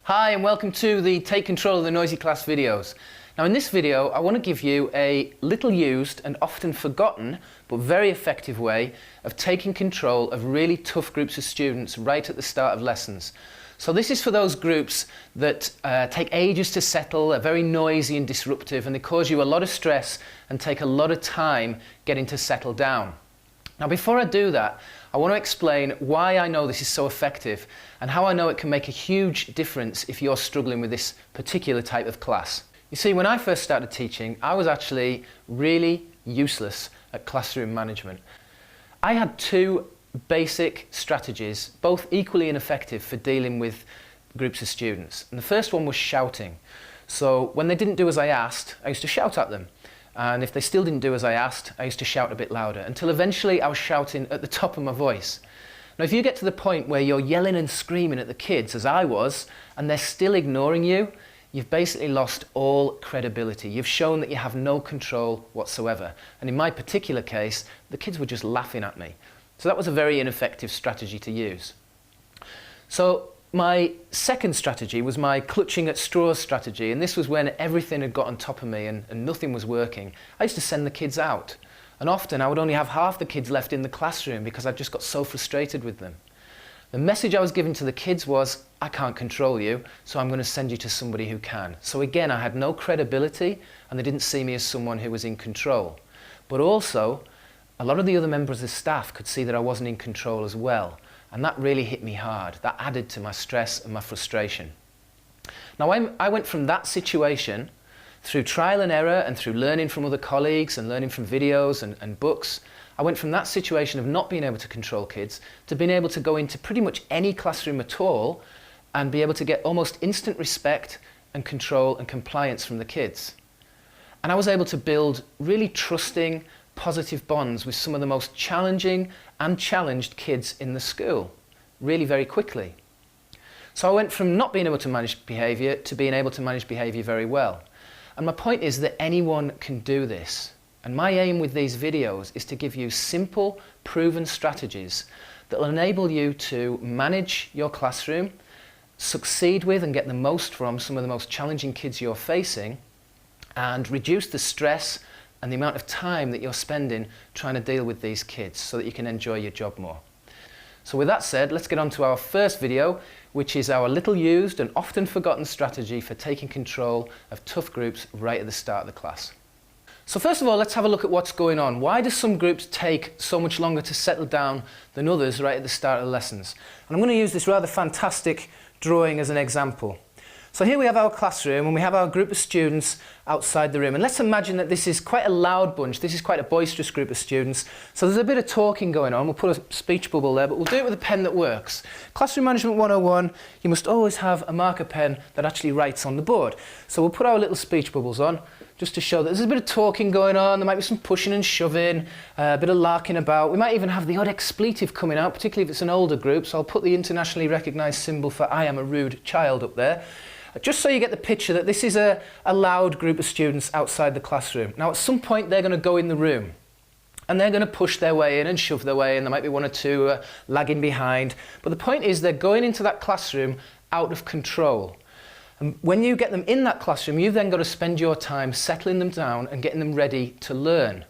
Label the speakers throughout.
Speaker 1: Hi and welcome to the Take Control of the Noisy Class videos. Now in this video I want to give you a little used and often forgotten but very effective way of taking control of really tough groups of students right at the start of lessons. So this is for those groups that take ages to settle, are very noisy and disruptive, and they cause you a lot of stress and take a lot of time getting to settle down. Now before I do that, I want to explain why I know this is so effective and how I know it can make a huge difference if you're struggling with this particular type of class. You see, when I first started teaching, I was actually really useless at classroom management. I had two basic strategies, both equally ineffective for dealing with groups of students. And the first one was shouting. So when they didn't do as I asked, I used to shout at them. And if they still didn't do as I asked, I used to shout a bit louder, until eventually I was shouting at the top of my voice. Now if you get to the point where you're yelling and screaming at the kids, as I was, and they're still ignoring you, you've basically lost all credibility. You've shown that you have no control whatsoever. And in my particular case, the kids were just laughing at me. So that was a very ineffective strategy to use. So my second strategy was my clutching at straws strategy, and this was when everything had got on top of me and nothing was working. I used to send the kids out, and often I would only have half the kids left in the classroom because I just got so frustrated with them. The message I was giving to the kids was, I can't control you, so I'm going to send you to somebody who can. So again, I had no credibility and they didn't see me as someone who was in control. But also, a lot of the other members of the staff could see that I wasn't in control as well. And that really hit me hard. That added to my stress and my frustration. Now I went from that situation, through trial and error and through learning from other colleagues and learning from videos and books, I went from that situation of not being able to control kids to being able to go into pretty much any classroom at all and be able to get almost instant respect and control and compliance from the kids. And I was able to build really trusting, positive bonds with some of the most challenging and challenged kids in the school, really very quickly. So I went from not being able to manage behaviour to being able to manage behaviour very well. And my point is that anyone can do this. And my aim with these videos is to give you simple, proven strategies that will enable you to manage your classroom, succeed with and get the most from some of the most challenging kids you're facing, and reduce the stress and the amount of time that you're spending trying to deal with these kids so that you can enjoy your job more. So with that said, let's get on to our first video, which is our little used and often forgotten strategy for taking control of tough groups right at the start of the class. So first of all, let's have a look at what's going on. Why do some groups take so much longer to settle down than others right at the start of the lessons? And I'm going to use this rather fantastic drawing as an example. So here we have our classroom and we have our group of students outside the room. And let's imagine that this is quite a loud bunch. This is quite a boisterous group of students. So there's a bit of talking going on. We'll put a speech bubble there, but we'll do it with a pen that works. Classroom Management 101, you must always have a marker pen that actually writes on the board. So we'll put our little speech bubbles on just to show that there's a bit of talking going on. There might be some pushing and shoving, a bit of larking about. We might even have the odd expletive coming out, particularly if it's an older group. So I'll put the internationally recognised symbol for I am a rude child up there. Just so you get the picture that this is a loud group of students outside the classroom. Now at some point they're going to go in the room and they're going to push their way in and shove their way in. There might be one or two lagging behind. But the point is they're going into that classroom out of control. And when you get them in that classroom, you've then got to spend your time settling them down and getting them ready to learn.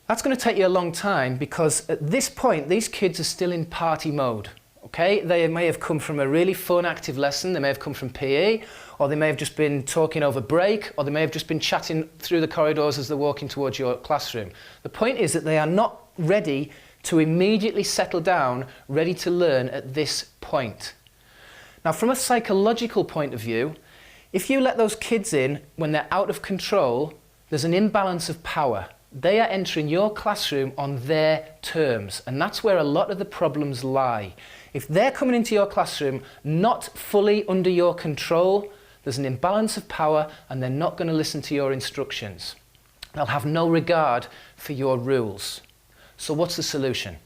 Speaker 1: That's going to take you a long time because at this point these kids are still in party mode. Okay, they may have come from a really fun, active lesson, they may have come from PE, or they may have just been talking over break, or they may have just been chatting through the corridors as they're walking towards your classroom. The point is that they are not ready to immediately settle down, ready to learn at this point. Now, from a psychological point of view, if you let those kids in when they're out of control, there's an imbalance of power. They are entering your classroom on their terms, and that's where a lot of the problems lie. If they're coming into your classroom not fully under your control, there's an imbalance of power and they're not going to listen to your instructions. They'll have no regard for your rules. So what's the solution?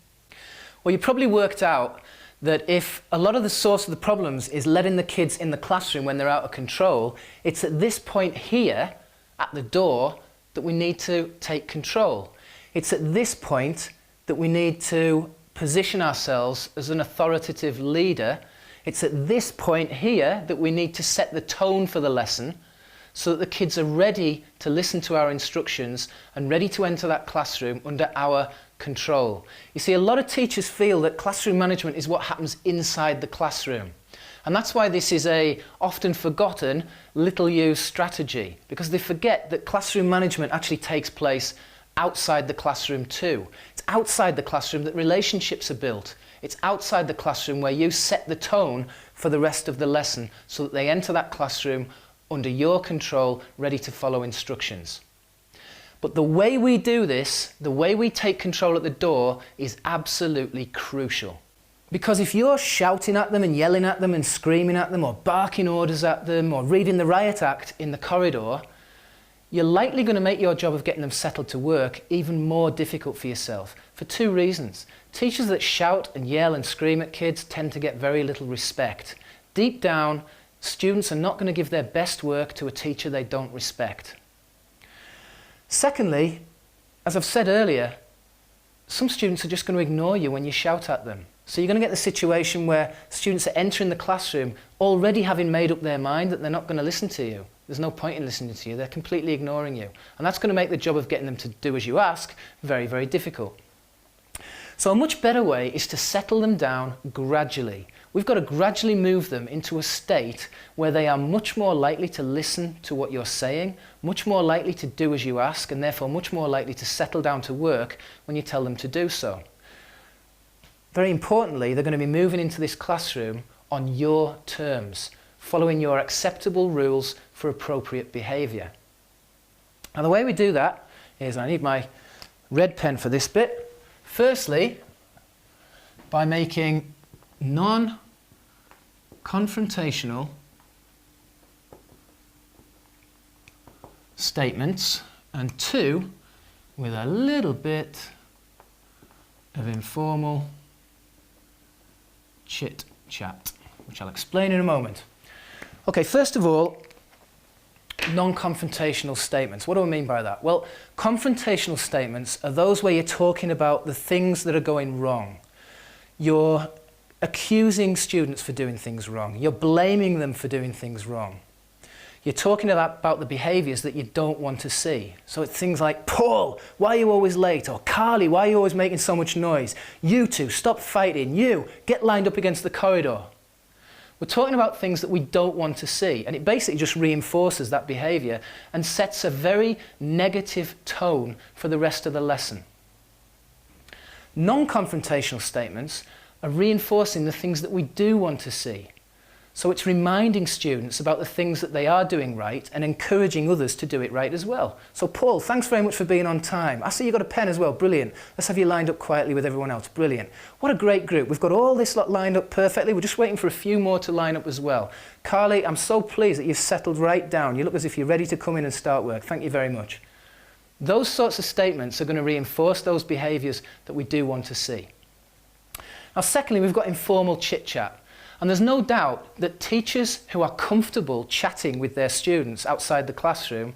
Speaker 1: Well, you probably worked out that if a lot of the source of the problems is letting the kids in the classroom when they're out of control, it's at this point here, at the door, that we need to take control. It's at this point that we need to position ourselves as an authoritative leader It's at this point here that we need to set the tone for the lesson so that the kids are ready to listen to our instructions and ready to enter that classroom under our control. You see, a lot of teachers feel that classroom management is what happens inside the classroom. And that's why this is a often forgotten, little used strategy, because they forget that classroom management actually takes place outside the classroom too. It's outside the classroom that relationships are built. It's outside the classroom where you set the tone for the rest of the lesson so that they enter that classroom under your control, ready to follow instructions. But the way we do this, the way we take control at the door, is absolutely crucial. Because if you're shouting at them and yelling at them and screaming at them or barking orders at them or reading the riot act in the corridor, you're likely going to make your job of getting them settled to work even more difficult for yourself, for two reasons. Teachers that shout and yell and scream at kids tend to get very little respect. Deep down, students are not going to give their best work to a teacher they don't respect. Secondly, as I've said earlier, some students are just going to ignore you when you shout at them. So you're going to get the situation where students are entering the classroom already having made up their mind that they're not going to listen to you. There's no point in listening to you. They're completely ignoring you. And that's going to make the job of getting them to do as you ask very, very difficult. So a much better way is to settle them down gradually. We've got to gradually move them into a state where they are much more likely to listen to what you're saying, much more likely to do as you ask, and therefore much more likely to settle down to work when you tell them to do so. Very importantly, they're going to be moving into this classroom on your terms, following your acceptable rules for appropriate behaviour. Now the way we do that is, I need my red pen for this bit. Firstly, by making non-confrontational statements, and two, with a little bit of informal chit-chat, which I'll explain in a moment. Okay, first of all, non-confrontational statements. What do I mean by that? Well, confrontational statements are those where you're talking about the things that are going wrong. You're accusing students for doing things wrong. You're blaming them for doing things wrong. You're talking about the behaviours that you don't want to see. So it's things like, Paul, why are you always late? Or Carly, why are you always making so much noise? You two, stop fighting. You, get lined up against the corridor. We're talking about things that we don't want to see, and it basically just reinforces that behaviour and sets a very negative tone for the rest of the lesson. Non-confrontational statements are reinforcing the things that we do want to see. So it's reminding students about the things that they are doing right and encouraging others to do it right as well. So Paul, thanks very much for being on time. I see you've got a pen as well, brilliant. Let's have you lined up quietly with everyone else, brilliant. What a great group. We've got all this lot lined up perfectly. We're just waiting for a few more to line up as well. Carly, I'm so pleased that you've settled right down. You look as if you're ready to come in and start work. Thank you very much. Those sorts of statements are going to reinforce those behaviours that we do want to see. Now secondly, we've got informal chit-chat. And there's no doubt that teachers who are comfortable chatting with their students outside the classroom,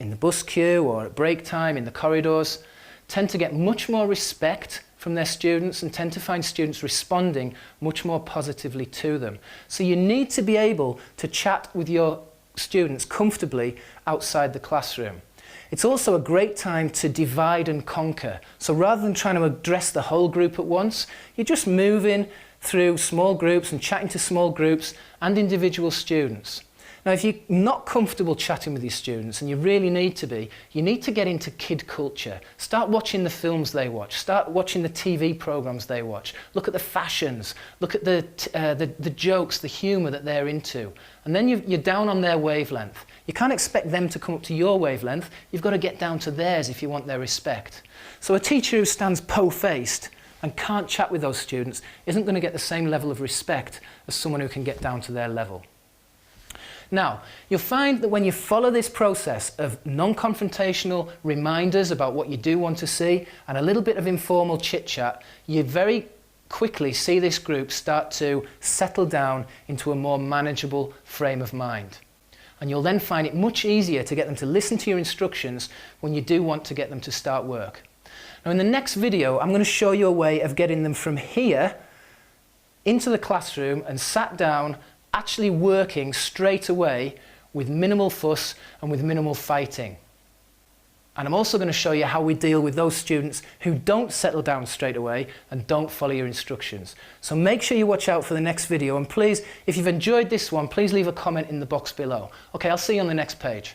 Speaker 1: in the bus queue or at break time, in the corridors, tend to get much more respect from their students and tend to find students responding much more positively to them. So you need to be able to chat with your students comfortably outside the classroom. It's also a great time to divide and conquer. So rather than trying to address the whole group at once, you're just moving through small groups and chatting to small groups and individual students. Now, if you're not comfortable chatting with your students, and you really need to be, you need to get into kid culture. Start watching the films they watch. Start watching the TV programs they watch. Look at the fashions. Look at the jokes, the humour that they're into. And then you're down on their wavelength. You can't expect them to come up to your wavelength. You've got to get down to theirs if you want their respect. So a teacher who stands po-faced and can't chat with those students isn't going to get the same level of respect as someone who can get down to their level. Now, you'll find that when you follow this process of non-confrontational reminders about what you do want to see and a little bit of informal chit-chat, you very quickly see this group start to settle down into a more manageable frame of mind. And you'll then find it much easier to get them to listen to your instructions when you do want to get them to start work. Now in the next video, I'm going to show you a way of getting them from here into the classroom and sat down, actually working straight away with minimal fuss and with minimal fighting. And I'm also going to show you how we deal with those students who don't settle down straight away and don't follow your instructions. So make sure you watch out for the next video, and please, if you've enjoyed this one, please leave a comment in the box below. Okay, I'll see you on the next page.